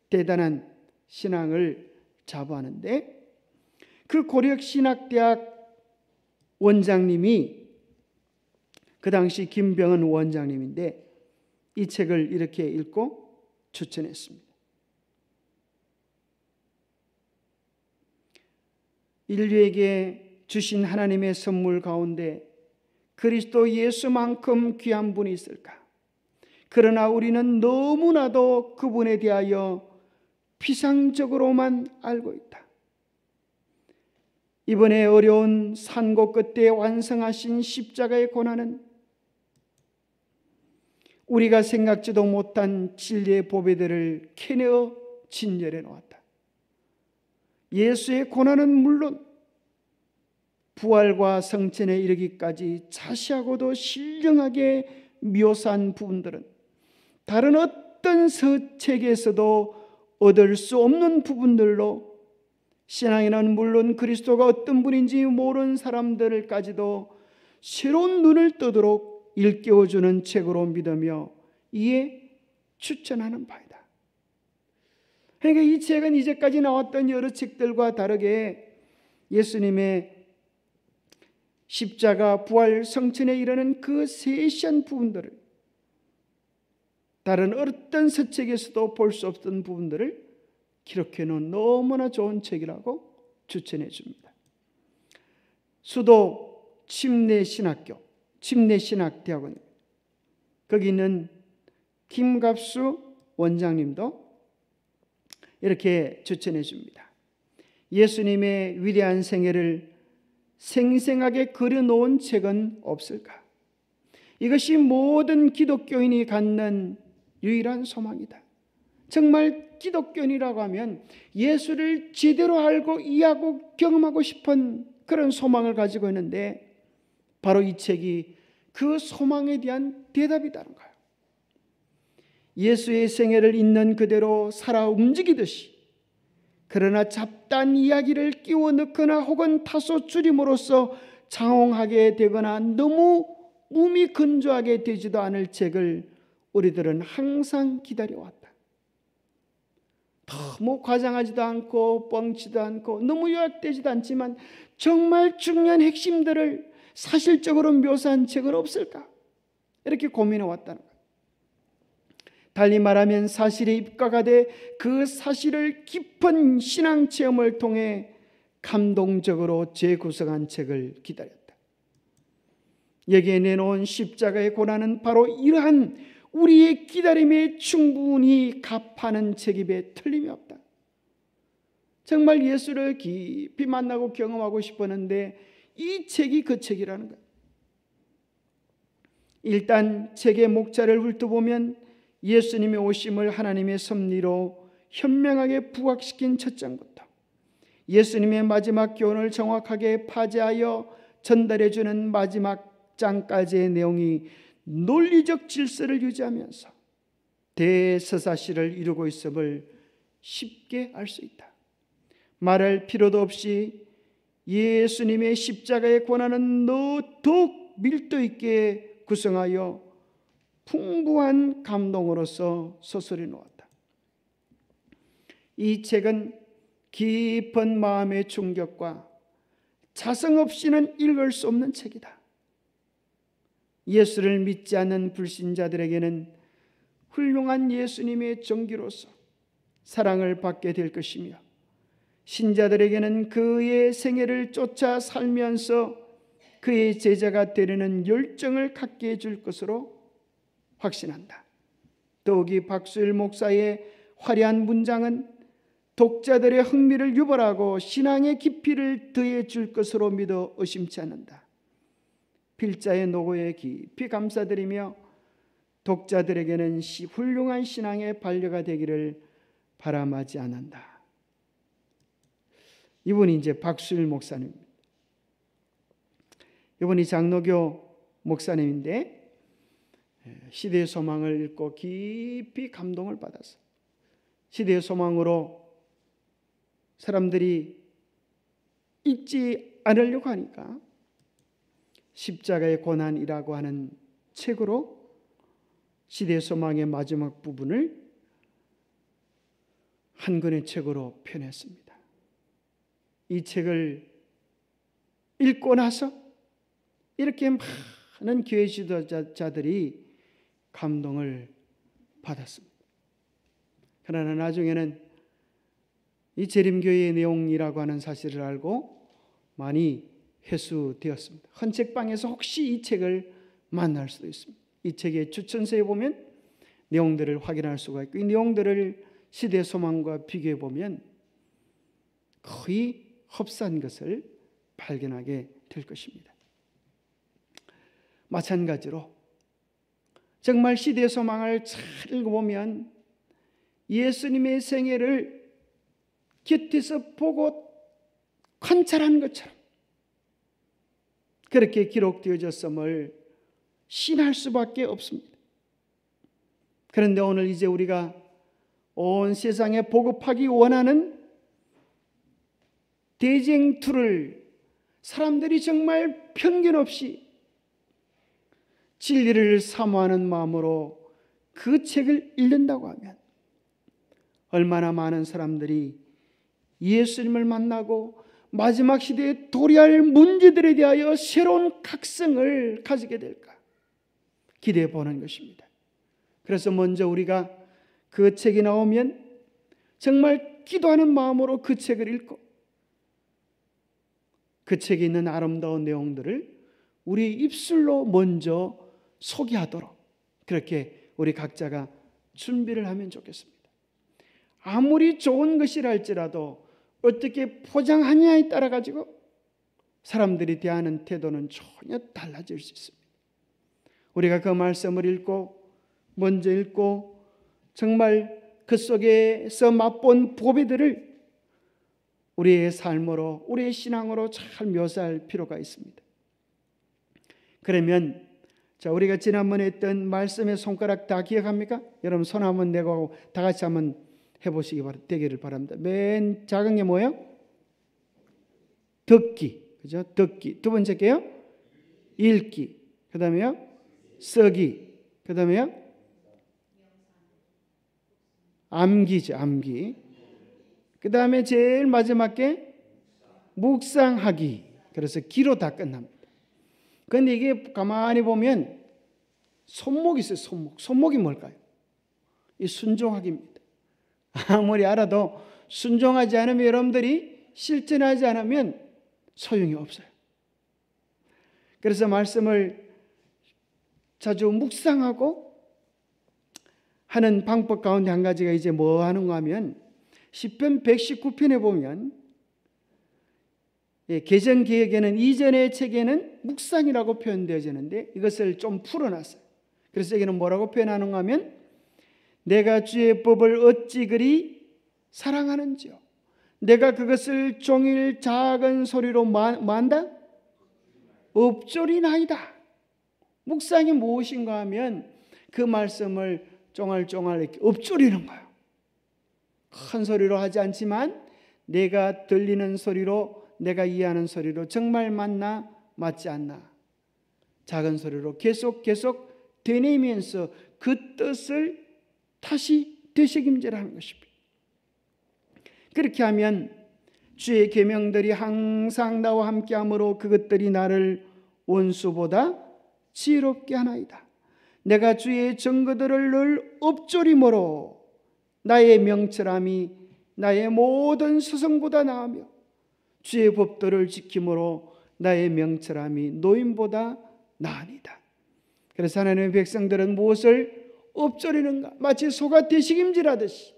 대단한 신앙을 자부하는데 그 고려신학대학 원장님이 그 당시 김병은 원장님인데 이 책을 이렇게 읽고 추천했습니다. 인류에게 주신 하나님의 선물 가운데 그리스도 예수만큼 귀한 분이 있을까? 그러나 우리는 너무나도 그분에 대하여 피상적으로만 알고 있다. 이번에 어려운 산고 끝에 완성하신 십자가의 고난은 우리가 생각지도 못한 진리의 보배들을 캐내어 진열해 놓았다. 예수의 고난은 물론 부활과 성천에 이르기까지 자세하고도 신령하게 묘사한 부분들은 다른 어떤 서책에서도 얻을 수 없는 부분들로 신앙에는 물론 그리스도가 어떤 분인지 모르는 사람들까지도 새로운 눈을 뜨도록 일깨워주는 책으로 믿으며 이에 추천하는 바이다. 그러니까 이 책은 이제까지 나왔던 여러 책들과 다르게 예수님의 십자가, 부활, 성천에 이르는 그 세시한 부분들을 다른 어떤 서책에서도 볼 수 없던 부분들을 기록해 놓은 너무나 좋은 책이라고 추천해 줍니다. 수도 침례신학교, 침례신학대학원 거기 있는 김갑수 원장님도 이렇게 추천해 줍니다. 예수님의 위대한 생애를 생생하게 그려놓은 책은 없을까? 이것이 모든 기독교인이 갖는 유일한 소망이다. 정말 기독교인이라고 하면 예수를 제대로 알고 이해하고 경험하고 싶은 그런 소망을 가지고 있는데 바로 이 책이 그 소망에 대한 대답이라는 거예요. 예수의 생애를 있는 그대로 살아 움직이듯이 그러나 잡다한 이야기를 끼워 넣거나 혹은 다소 줄임으로써 장황하게 되거나 너무 몸이 건조하게 되지도 않을 책을 우리들은 항상 기다려왔다. 너무 과장하지도 않고 뻥치도 않고 너무 요약되지도 않지만 정말 중요한 핵심들을 사실적으로 묘사한 책은 없을까? 이렇게 고민해 왔다는 거예요. 달리 말하면 사실에 입가가 돼 그 사실을 깊은 신앙 체험을 통해 감동적으로 재구성한 책을 기다렸다. 여기에 내놓은 십자가의 고난은 바로 이러한 우리의 기다림에 충분히 값하는 책임에 틀림이 없다. 정말 예수를 깊이 만나고 경험하고 싶었는데 이 책이 그 책이라는 거예요. 일단 책의 목자를 훑어보면 예수님의 오심을 하나님의 섭리로 현명하게 부각시킨 첫 장부터 예수님의 마지막 교훈을 정확하게 파쇄하여 전달해주는 마지막 장까지의 내용이 논리적 질서를 유지하면서 대서사시를 이루고 있음을 쉽게 알 수 있다. 말할 필요도 없이 예수님의 십자가의 고난은 더욱 밀도 있게 구성하여 풍부한 감동으로서 소설해 놓았다. 이 책은 깊은 마음의 충격과 자성 없이는 읽을 수 없는 책이다. 예수를 믿지 않는 불신자들에게는 훌륭한 예수님의 정기로서 사랑을 받게 될 것이며 신자들에게는 그의 생애를 쫓아 살면서 그의 제자가 되려는 열정을 갖게 해줄 것으로 확신한다. 더욱이 박수일 목사의 화려한 문장은 독자들의 흥미를 유발하고 신앙의 깊이를 더해 줄 것으로 믿어 의심치 않는다. 필자의 노고에 깊이 감사드리며 독자들에게는 훌륭한 신앙의 반려가 되기를 바람하지 않는다. 이분이 이제 박수일 목사님입니다. 이분이 장로교 목사님인데 시대의 소망을 읽고 깊이 감동을 받았어요. 시대의 소망으로 사람들이 읽지 않으려고 하니까 십자가의 고난이라고 하는 책으로 시대의 소망의 마지막 부분을 한 권의 책으로 표현했습니다. 이 책을 읽고 나서 이렇게 많은 교회 지도자들이 감동을 받았습니다. 그러나 나중에는 이 재림교회의 내용이라고 하는 사실을 알고 많이 회수되었습니다. 헌책방에서 혹시 이 책을 만날 수도 있습니다. 이 책의 추천서에 보면 내용들을 확인할 수가 있고 이 내용들을 시대 소망과 비교해 보면 거의 흡사한 것을 발견하게 될 것입니다. 마찬가지로 정말 시대 소망을 잘 읽어보면 예수님의 생애를 곁에서 보고 관찰한 것처럼 그렇게 기록되어졌음을 신할 수밖에 없습니다. 그런데 오늘 이제 우리가 온 세상에 보급하기 원하는 대쟁투를 사람들이 정말 편견 없이 진리를 사모하는 마음으로 그 책을 읽는다고 하면 얼마나 많은 사람들이 예수님을 만나고 마지막 시대에 도래할 문제들에 대하여 새로운 각성을 가지게 될까 기대해 보는 것입니다. 그래서 먼저 우리가 그 책이 나오면 정말 기도하는 마음으로 그 책을 읽고 그 책에 있는 아름다운 내용들을 우리 입술로 먼저 소개하도록 그렇게 우리 각자가 준비를 하면 좋겠습니다. 아무리 좋은 것이라 할지라도 어떻게 포장하냐에 따라 가지고 사람들이 대하는 태도는 전혀 달라질 수 있습니다. 우리가 그 말씀을 읽고 먼저 읽고 정말 그 속에서 맛본 보배들을 우리의 삶으로 우리의 신앙으로 잘 묘사할 필요가 있습니다. 그러면 자 우리가 지난번에 했던 말씀의 손가락 다 기억합니까? 여러분 손 한번 내고 다 같이 한번 해보시기 되기를 바랍니다. 맨 작은 게 뭐예요? 듣기, 그죠? 듣기. 두 번째 게요? 읽기. 그 다음에요? 쓰기. 그 다음에요? 암기죠, 암기. 그 다음에 제일 마지막 게 묵상하기. 그래서 기로 다 끝납니다. 그런데 이게 가만히 보면 손목이 있어요, 손목. 손목이 뭘까요? 이 순종하기입니다. 아무리 알아도 순종하지 않으면, 여러분들이 실천하지 않으면 소용이 없어요. 그래서 말씀을 자주 묵상하고 하는 방법 가운데 한 가지가 이제 뭐 하는가 하면, 시편 119편에 보면 개정개혁에는, 이전의 책에는 묵상이라고 표현되어지는데 이것을 좀 풀어놨어요. 그래서 여기는 뭐라고 표현하는가 하면, 내가 주의 법을 어찌 그리 사랑하는지요, 내가 그것을 종일 작은 소리로 뭐한다? 읊조리나이다. 묵상이 무엇인가 하면 그 말씀을 쫑알쫑알 이렇게 읊조리는 거예요. 큰 소리로 하지 않지만 내가 들리는 소리로, 내가 이해하는 소리로 정말 맞나 맞지 않나 작은 소리로 계속 되뇌면서 그 뜻을 다시 되새김질하는 것입니다. 그렇게 하면 주의 계명들이 항상 나와 함께하므로 그것들이 나를 원수보다 지혜롭게 하나이다. 내가 주의 증거들을 늘 읊조림으로 나의 명철함이 나의 모든 스승보다 나으며 주의 법도를 지킴으로 나의 명철함이 노인보다 나으니이다. 그래서 하나님의 백성들은 무엇을 읊조리는가? 마치 소가 되새김질하듯이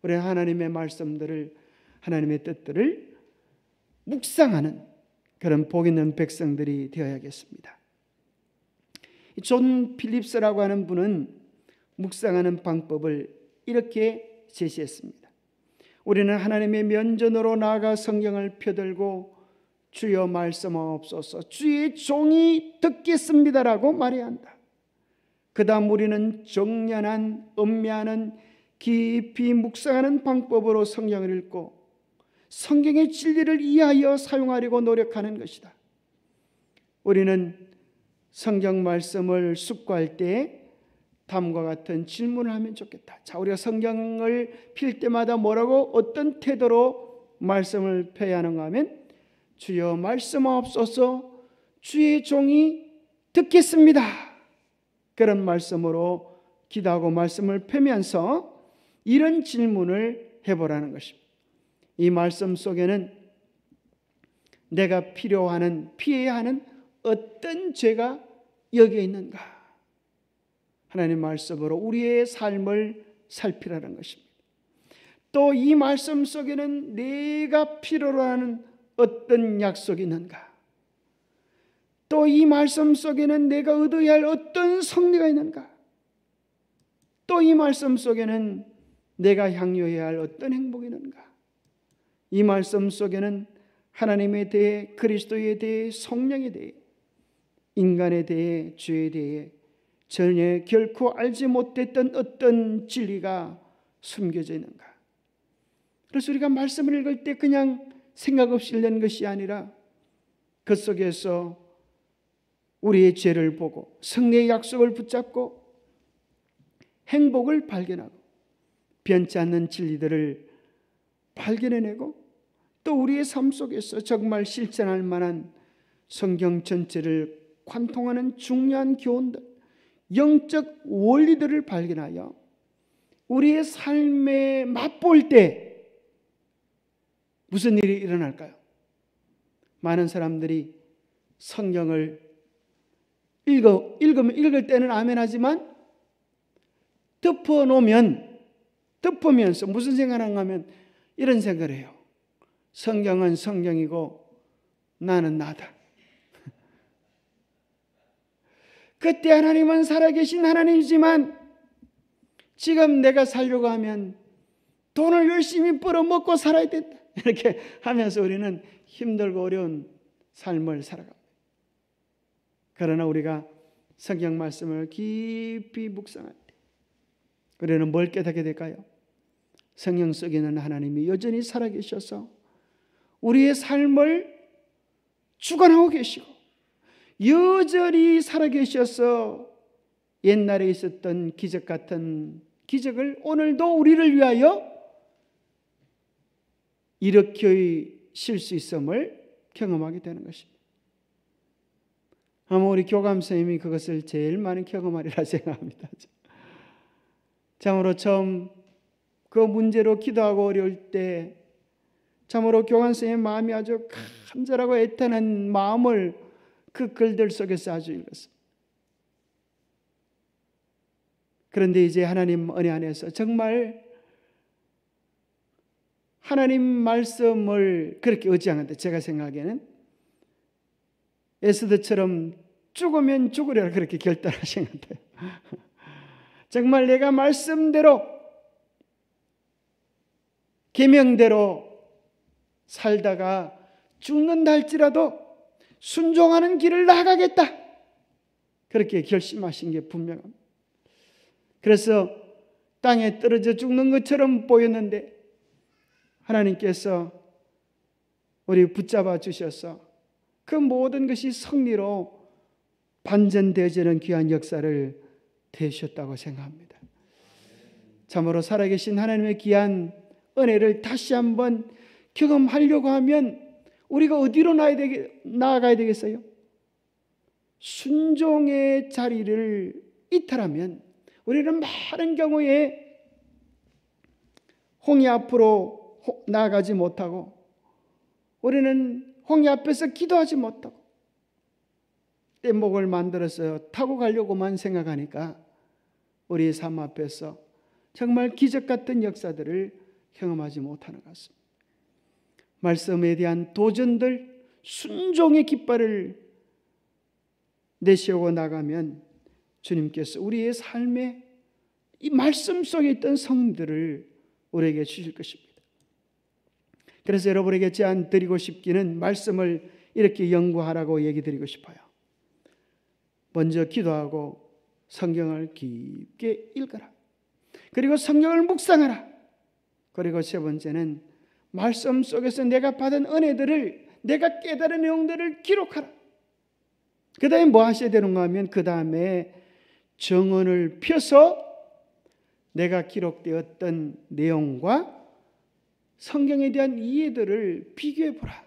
우리 하나님의 말씀들을, 하나님의 뜻들을 묵상하는 그런 복 있는 백성들이 되어야겠습니다. 존 필립스라고 하는 분은 묵상하는 방법을 이렇게 제시했습니다. 우리는 하나님의 면전으로 나아가 성경을 펴들고 주여 말씀하옵소서, 주의 종이 듣겠습니다라고 말해야 한다. 그 다음 우리는 정연한, 음미하는, 깊이 묵상하는 방법으로 성경을 읽고 성경의 진리를 이해하여 사용하려고 노력하는 것이다. 우리는 성경 말씀을 숙고할 때 다음과 같은 질문을 하면 좋겠다. 자, 우리가 성경을 필 때마다 뭐라고, 어떤 태도로 말씀을 펴야 하는가 하면, 주여 말씀하옵소서, 주의 종이 듣겠습니다. 그런 말씀으로 기도하고 말씀을 펴면서 이런 질문을 해보라는 것입니다. 이 말씀 속에는 내가 필요하는, 피해야 하는 어떤 죄가 여기에 있는가? 하나님 말씀으로 우리의 삶을 살피라는 것입니다. 또 이 말씀 속에는 내가 필요로 하는 어떤 약속이 있는가? 또 이 말씀 속에는 내가 얻어야 할 어떤 성리가 있는가? 또 이 말씀 속에는 내가 향유해야 할 어떤 행복이 있는가? 이 말씀 속에는 하나님에 대해, 그리스도에 대해, 성령에 대해, 인간에 대해, 죄에 대해 전혀 결코 알지 못했던 어떤 진리가 숨겨져 있는가? 그래서 우리가 말씀을 읽을 때 그냥 생각 없이 읽는 것이 아니라 그 속에서 우리의 죄를 보고 성령의 약속을 붙잡고 행복을 발견하고 변치 않는 진리들을 발견해내고 또 우리의 삶 속에서 정말 실천할 만한 성경 전체를 관통하는 중요한 교훈들, 영적 원리들을 발견하여 우리의 삶에 맛볼 때 무슨 일이 일어날까요? 많은 사람들이 성경을 읽을 때는 아멘하지만 덮으면서 무슨 생각을 하면 이런 생각을 해요. 성경은 성경이고 나는 나다. 그때 하나님은 살아계신 하나님이지만 지금 내가 살려고 하면 돈을 열심히 벌어먹고 살아야 된다. 이렇게 하면서 우리는 힘들고 어려운 삶을 살아갑니다. 그러나 우리가 성경 말씀을 깊이 묵상할 때 우리는 뭘 깨닫게 될까요? 성경 속에는 하나님이 여전히 살아계셔서 우리의 삶을 주관하고 계시고 여전히 살아계셔서 옛날에 있었던 기적 같은 기적을 오늘도 우리를 위하여 일으키실 수 있음을 경험하게 되는 것입니다. 아마 우리 교감 선생님이 그것을 제일 많이 경험하리라 생각합니다. 참으로 처음 그 문제로 기도하고 어려울 때 참으로 교환생의 마음이 아주 간절하고 애타는 마음을 그 글들 속에서 아주 읽었습니다. 그런데 이제 하나님 은혜 안에서 정말 하나님 말씀을 그렇게 의지하는데, 제가 생각에는 에스더처럼 죽으면 죽으리라 그렇게 결단하신 것 같아요. 정말 내가 말씀대로 계명대로 살다가 죽는다 할지라도 순종하는 길을 나가겠다, 그렇게 결심하신 게 분명합니다. 그래서 땅에 떨어져 죽는 것처럼 보였는데 하나님께서 우리 붙잡아 주셔서 그 모든 것이 승리로 반전되어지는 귀한 역사를 되셨다고 생각합니다. 참으로 살아계신 하나님의 귀한 은혜를 다시 한번 경험하려고 하면 우리가 어디로 나아가야 되겠어요? 순종의 자리를 이탈하면 우리는 많은 경우에 홍해 앞으로 나아가지 못하고, 우리는 홍해 앞에서 기도하지 못하고 뗏목을 만들어서 타고 가려고만 생각하니까 우리의 삶 앞에서 정말 기적 같은 역사들을 경험하지 못하는 것 같습니다. 말씀에 대한 도전들, 순종의 깃발을 내세우고 나가면 주님께서 우리의 삶에 이 말씀 속에 있던 성들을 우리에게 주실 것입니다. 그래서 여러분에게 제안 드리고 싶기는 말씀을 이렇게 연구하라고 얘기 드리고 싶어요. 먼저 기도하고 성경을 깊게 읽어라. 그리고 성경을 묵상하라. 그리고 세 번째는 말씀 속에서 내가 받은 은혜들을, 내가 깨달은 내용들을 기록하라. 그 다음에 뭐 하셔야 되는가 하면 그 다음에 정언을 펴서 내가 기록되었던 내용과 성경에 대한 이해들을 비교해 보라.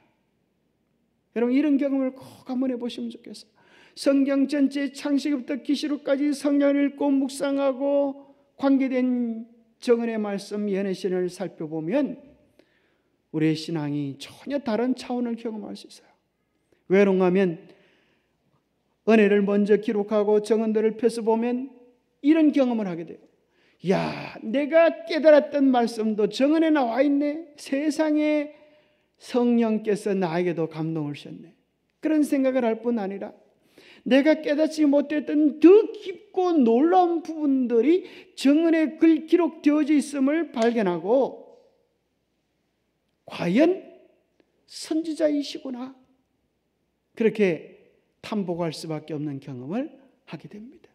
여러분, 이런 경험을 꼭 한번 해보시면 좋겠어요. 성경 전체 창세기부터 계시록까지 성경을 읽고 묵상하고 관계된 정언의 말씀, 연애신을 살펴보면 우리의 신앙이 전혀 다른 차원을 경험할 수 있어요. 왜 그런가 하면 은혜를 먼저 기록하고 정언들을 펴서 보면 이런 경험을 하게 돼요. 야, 내가 깨달았던 말씀도 정언에 나와 있네. 세상에 성령께서 나에게도 감동을 주셨네. 그런 생각을 할 뿐 아니라 내가 깨닫지 못했던 더 깊고 놀라운 부분들이 정언에 기록되어져 있음을 발견하고, 과연 선지자이시구나, 그렇게 탐복할 수밖에 없는 경험을 하게 됩니다.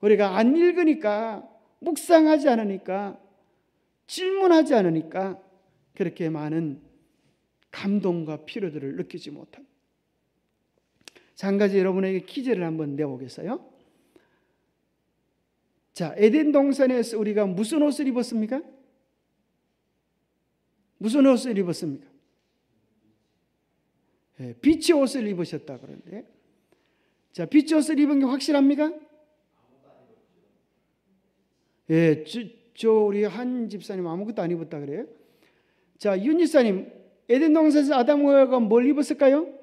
우리가 안 읽으니까, 묵상하지 않으니까, 질문하지 않으니까 그렇게 많은 감동과 피로들을 느끼지 못합니다. 자, 한 가지 여러분에게 퀴즈를 한번 내보겠어요. 자, 에덴 동산에서 우리가 무슨 옷을 입었습니까? 무슨 옷을 입었습니까? 네, 빛의 옷을 입으셨다 그러는데, 자, 빛의 옷을 입은 게 확실합니까? 예, 우리 한 집사님 아무것도 안 입었다 그래요. 자, 윤 집사님, 에덴 동산에서 아담과 하와가 뭘 입었을까요?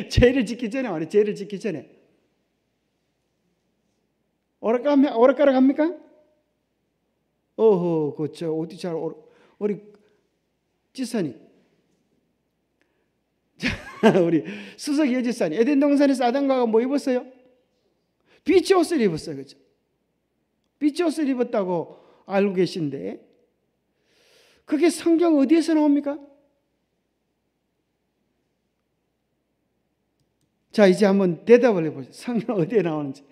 죄를 짓기 전에 말이에요. 죄를 짓기 전에 오락가락 합니까? 어허, 그저 어디 잘 우리 지사님, 우리 수석 여지사님, 에덴 동산에서 아담과 하와가 뭐 입었어요? 빛의 옷을 입었어요, 그죠? 빛의 옷을 입었다고 알고 계신데, 그게 성경 어디에서 나옵니까? 자, 이제 한번 대답을 해보죠. 성경 어디에 나오는지.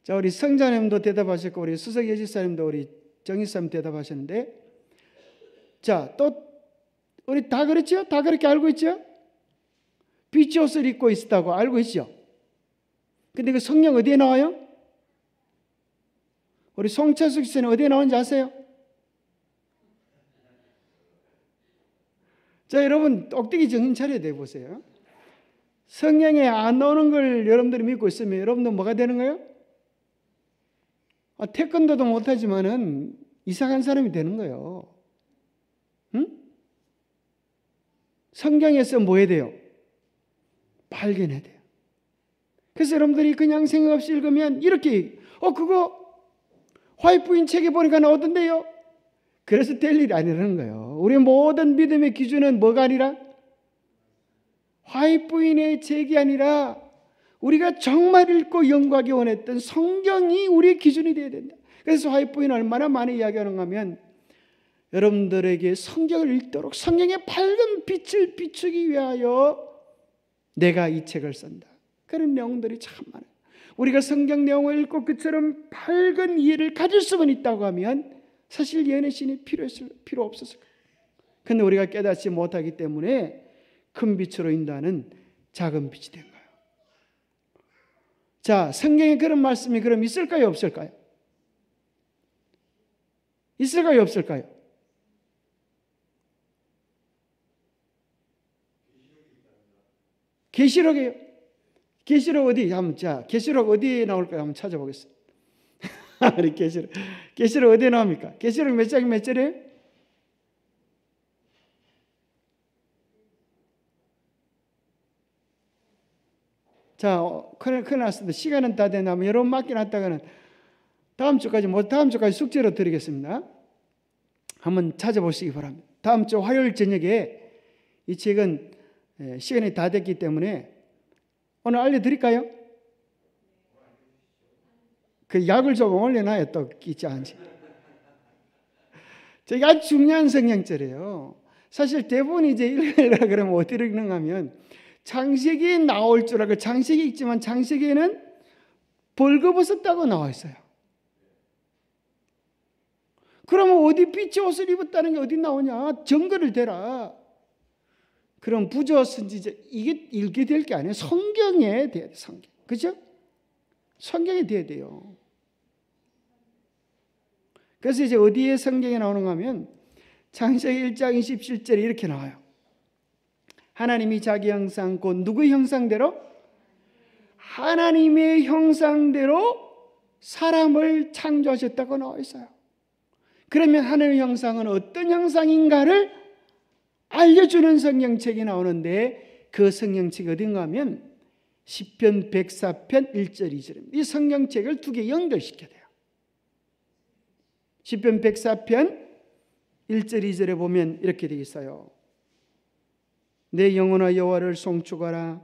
자, 우리 성자님도 대답하셨고, 우리 수석 여지사님도 우리 정의사님 대답하셨는데, 자, 또 우리 다 그렇죠? 다 그렇게 알고 있죠? 빛의 옷을 입고 있었다고 알고 있죠? 근데 그 성경 어디에 나와요? 우리 송철숙 씨는 어디에 나오는지 아세요? 자, 여러분, 똑똑히 정신 차려야 돼 보세요. 성경에 안 나오는 걸 여러분들이 믿고 있으면 여러분들 뭐가 되는 거예요? 태권도도 못하지만은 이상한 사람이 되는 거예요. 응? 성경에서 뭐 해야 돼요? 발견해야 돼요. 그래서 여러분들이 그냥 생각 없이 읽으면 이렇게 그거 화이트부인 책에 보니까 나오던데요. 그래서 될 일이 아니라는 거예요. 우리 모든 믿음의 기준은 뭐가 아니라 화이트부인의 책이 아니라 우리가 정말 읽고 연구하기 원했던 성경이 우리의 기준이 되어야 된다. 그래서 화이트부인은 얼마나 많이 이야기하는가 하면 여러분들에게 성경을 읽도록 성경의 밝은 빛을 비추기 위하여 내가 이 책을 쓴다. 그런 내용들이 참 많아요. 우리가 성경 내용을 읽고 그처럼 밝은 이해를 가질 수만 있다고 하면 사실 예언의 신이 필요 없었을 거예요. 그런데 우리가 깨닫지 못하기 때문에 큰 빛으로 인도하는 작은 빛이 된 거예요. 자, 성경에 그런 말씀이 그럼 있을까요? 없을까요? 있을까요? 없을까요? 계시록이에요. 계시록 어디? 계시록 어디에 나올까요? 한번 찾아보겠습니다. 우리 계시록 어디에 나옵니까? 계시록 몇 장이 몇 절이에요? 자, 큰일 났습니다. 시간은 다 되나면 여러분 맡겨놨다가는 다음 주까지 숙제로 드리겠습니다. 한번 찾아보시기 바랍니다. 다음 주 화요일 저녁에 이 책은 시간이 다 됐기 때문에 오늘 알려드릴까요? 그 약을 좀 올려놔야 또 끼지 않지. 저게 아주 중요한 성경절이에요. 사실 대부분 이제 읽으려고 그러면 어디를 읽는가 하면 창세기에 나올 줄 알고 창세기 있지만 창세기에는 벌거벗었다고 나와 있어요. 그러면 어디 빛의 옷을 입었다는 게 어디 나오냐? 증거를 대라. 그럼 부조 선지자 이게 읽게 될 게 아니에요. 성경에 돼야 돼요. 성경. 그죠? 성경에 돼야 돼요. 그래서 이제 어디에 성경에 나오는가 하면 창세기 1장 27절에 이렇게 나와요. 하나님이 자기 형상 곧 누구의 형상대로? 하나님의 형상대로 사람을 창조하셨다고 나와 있어요. 그러면 하나님의 형상은 어떤 형상인가를 알려주는 성경책이 나오는데 그 성경책이 어딘가 하면 시편 104편 1절 2절입니다. 이 성경책을 두 개 연결시켜야 돼요. 시편 104편 1절 2절에 보면 이렇게 되어 있어요. 내 영혼아 여호와를 송축하라.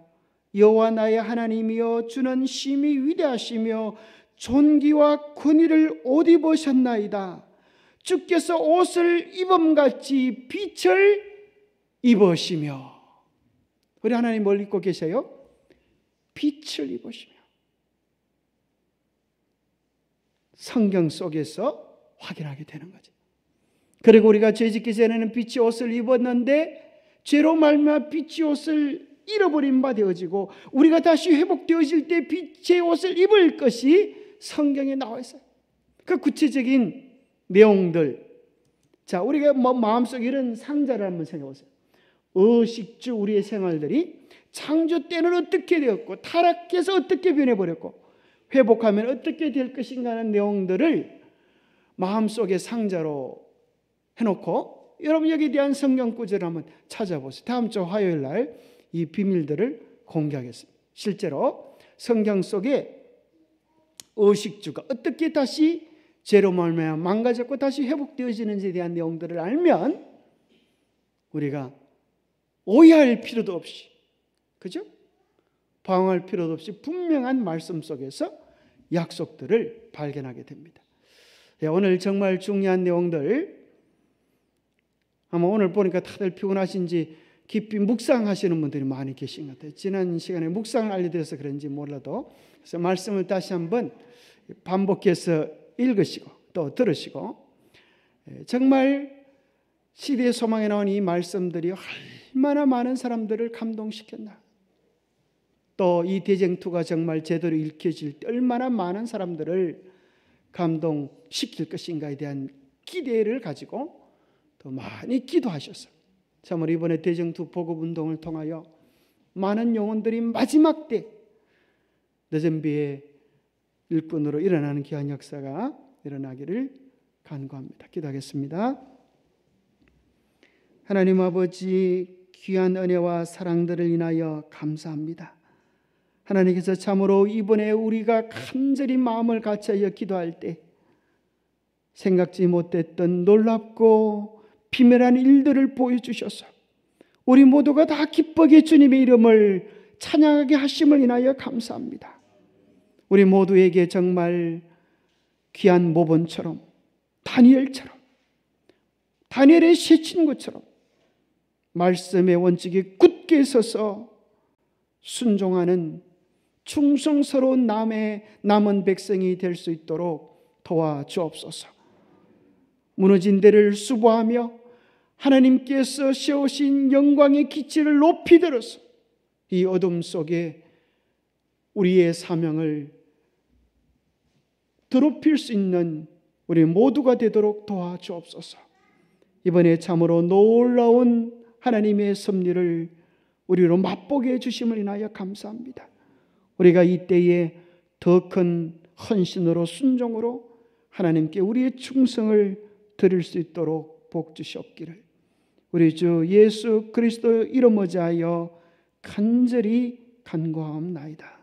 여호와 나의 하나님이여 주는 심히 위대하시며 존귀와 권위를 옷 입으셨나이다. 주께서 옷을 입음같이 빛을 입으시며. 우리 하나님 뭘 입고 계세요? 빛을 입으시며. 성경 속에서 확인하게 되는 거죠. 그리고 우리가 죄짓기 전에는 빛의 옷을 입었는데 죄로 말미암아 빛의 옷을 잃어버린 바 되어지고 우리가 다시 회복되어질 때 빛의 옷을 입을 것이 성경에 나와 있어요. 그 구체적인 내용들. 자, 우리가 마음속에 이런 상자를 한번 생각해 보세요. 의식주 우리의 생활들이 창조 때는 어떻게 되었고 타락해서 어떻게 변해버렸고 회복하면 어떻게 될 것인가 하는 내용들을 마음속에 상자로 해놓고 여러분 여기에 대한 성경 구절을 한번 찾아보세요. 다음 주 화요일 날 이 비밀들을 공개하겠습니다. 실제로 성경 속에 의식주가 어떻게 다시 죄로 말미암아 망가졌고 다시 회복되어지는지에 대한 내용들을 알면 우리가 오해할 필요도 없이, 그죠? 방황할 필요도 없이 분명한 말씀 속에서 약속들을 발견하게 됩니다. 오늘 정말 중요한 내용들, 아마 오늘 보니까 다들 피곤하신지 깊이 묵상하시는 분들이 많이 계신 것 같아요. 지난 시간에 묵상을 알려드려서 그런지 몰라도 그래서 말씀을 다시 한번 반복해서 읽으시고 또 들으시고 정말 시대의 소망에 나온 이 말씀들이 얼마나 많은 사람들을 감동시켰나. 또 이 대쟁투가 정말 제대로 읽혀질 때 얼마나 많은 사람들을 감동시킬 것인가에 대한 기대를 가지고 더 많이 기도하셨어요. 참으로 이번에 대쟁투 보급운동을 통하여 많은 영혼들이 마지막 때 늦은 비의 일꾼으로 일어나는 귀한 역사가 일어나기를 간구합니다. 기도하겠습니다. 하나님 아버지, 귀한 은혜와 사랑들을 인하여 감사합니다. 하나님께서 참으로 이번에 우리가 간절히 마음을 같이하여 기도할 때 생각지 못했던 놀랍고 비밀한 일들을 보여주셔서 우리 모두가 다 기쁘게 주님의 이름을 찬양하게 하심을 인하여 감사합니다. 우리 모두에게 정말 귀한 모본처럼, 다니엘처럼, 다니엘의 세 친구처럼 말씀의 원칙에 굳게 서서 순종하는 충성스러운 남은 백성이 될 수 있도록 도와주옵소서. 무너진 데를 수보하며 하나님께서 세우신 영광의 기치를 높이 들어서 이 어둠 속에 우리의 사명을 드높일 수 있는 우리 모두가 되도록 도와주옵소서. 이번에 참으로 놀라운 하나님의 섭리를 우리로 맛보게 해주심을 인하여 감사합니다. 우리가 이때에 더 큰 헌신으로 순종으로 하나님께 우리의 충성을 드릴 수 있도록 복 주시옵기를 우리 주 예수 그리스도 이름 어지하여 간절히 간구하옵나이다.